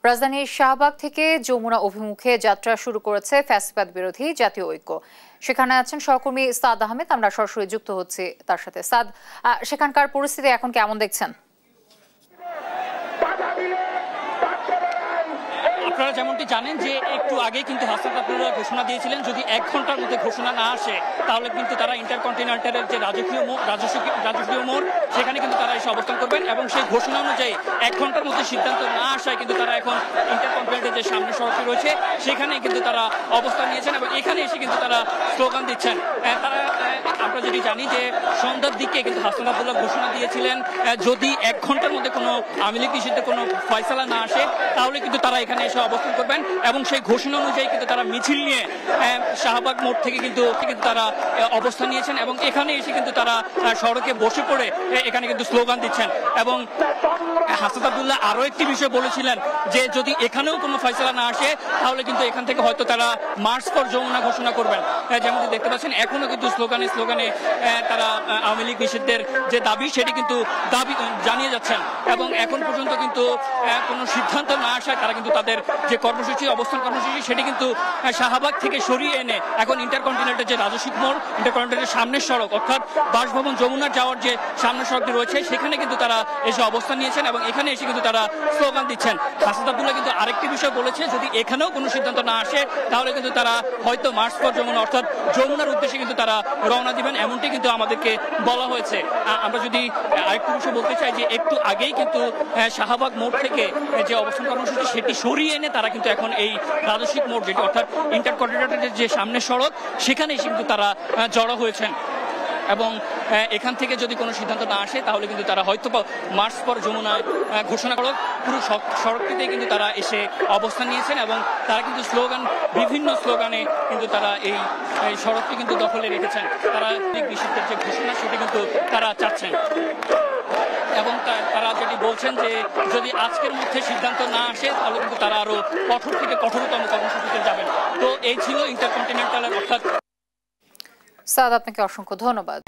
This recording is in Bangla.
রাজধানীর শাহবাগ থেকে যমুনা অভিমুখে যাত্রা শুরু করেছে ফ্যাসিবাদ বিরোধী জাতীয় ঐক্য। সেখানে আছেন সহকর্মী সাদ আহমেদ, আমরা সরাসরি যুক্ত হচ্ছি তার সাথে। সাদ, সেখানকার পরিস্থিতি এখন কেমন দেখছেন? আপনারা যেমনটি জানেন যে একটু আগে কিন্তু হাসান আব্দুল্লাহ ঘোষণা দিয়েছিলেন যদি 1 ঘন্টার মধ্যে ঘোষণা না আসে তাহলে কিন্তু তারা ইন্টারকন্টিনেন্টালের যে রাজকীয় মোড় সেখানে কিন্তু তারা এসে অবস্থান করবেন, এবং সেই ঘোষণা অনুযায়ী 1 ঘন্টার মধ্যে সিদ্ধান্ত না আসায় কিন্তু তারা এখন ইন্টারকন্টিনেন্টালের যে সামনে সড়কটি রয়েছে সেখানে কিন্তু তারা অবস্থান নিয়েছেন এবং এখানে এসে কিন্তু তারা স্লোগান দিচ্ছেন। তারা আমরা যদি জানি যে সন্ধ্যার দিকে কিন্তু হাসান আব্দুল্লাহ ঘোষণা দিয়েছিলেন যদি 1 ঘন্টার মধ্যে কোনো আওয়ামী লীগ নিষিদ্ধে কোনো ফয়সালা না আসে তাহলে কিন্তু তারা এখানে এসে অবস্থান করবেন, এবং সেই ঘোষণা অনুযায়ী কিন্তু তারা মিছিল নিয়ে শাহবাগ মোড় থেকে কিন্তু তারা অবস্থান নিয়েছেন এবং এখানে এসে কিন্তু তারা সড়কে বসে পড়ে এখানে কিন্তু স্লোগান দিচ্ছেন। এবং হাসান আব্দুল্লাহ আরো একটি বিষয় বলেছিলেন যে যদি এখানেও কোনো ফয়সালা না আসে তাহলে কিন্তু এখান থেকে হয়তো তারা মার্চ ফর যমুনা ঘোষণা করবেন। যেমন দেখতে পাচ্ছেন এখনো কিন্তু স্লোগানে তারা আওয়ামী লীগ নিষিদ্ধের যে দাবি সেটি কিন্তু দাবি জানিয়ে যাচ্ছেন, এবং এখন পর্যন্ত কিন্তু কোনো সিদ্ধান্ত না আসায় তারা কিন্তু তাদের যে কর্মসূচি অবস্থান কর্মসূচি সেটি কিন্তু শাহবাগ থেকে সরিয়ে এনে এখন ইন্টারকন্টিনেন্টাল যে রাজস্বিক মোড় ইন্টারকন্টিনেন্টালের সামনের সড়ক অর্থাৎ বাসভবন যমুনার যাওয়ার যে সামনের সড়কটি রয়েছে সেখানে কিন্তু তারা এসে অবস্থান নিয়েছেন এবং এখানে এসে কিন্তু তারা স্লোগান দিচ্ছেন। হাসান আব্দুল্লাহ কিন্তু আরেকটি বিষয় বলেছে যদি এখানেও কোনো সিদ্ধান্ত না আসে তাহলে কিন্তু তারা হয়তো মার্চ ফর যমুনা অর্থাৎ যমুনার উদ্দেশ্যে কিন্তু তারা রওনা দিবেন, এমনটি কিন্তু আমাদেরকে বলা হয়েছে। আমরা যদি আরেকটু বিষয় বলতে চাই যে একটু আগেই কিন্তু শাহবাগ মোড় থেকে যে অবস্থান কর্মসূচি সেটি সরিয়ে এনে তারা কিন্তু এখন এই রাজস্বিক মোড় যেটি অর্থাৎ ইন্টারকন্টিনেন্টালের যে সামনের সড়ক সেখানে এসে কিন্তু তারা জড়ো হয়েছেন, এবং এখান থেকে যদি কোনো সিদ্ধান্ত না আসে তাহলে কিন্তু তারা হয়তো মার্চ ফর যমুনায় ঘোষণা করো পুরো সড়কটিতে কিন্তু তারা এসে অবস্থান নিয়েছেন এবং তারা কিন্তু বিভিন্ন স্লোগানে কিন্তু তারা এই সড়কটি কিন্তু দখলে রেখেছেন। তারা নিষিদ্ধের যে ঘোষণা সেটি কিন্তু তারা চাচ্ছেন, এবং তারা যেটি বলছেন যে যদি আজকের মধ্যে সিদ্ধান্ত না আসে তাহলে কিন্তু তারা আরো কঠোর থেকে কঠোরতম কর্মসূচিতে যাবেন। তো এই ছিল ইন্টারকন্টিনেন্টালের অর্থাৎ। সাদ, আপনাকে অসংখ্য ধন্যবাদ।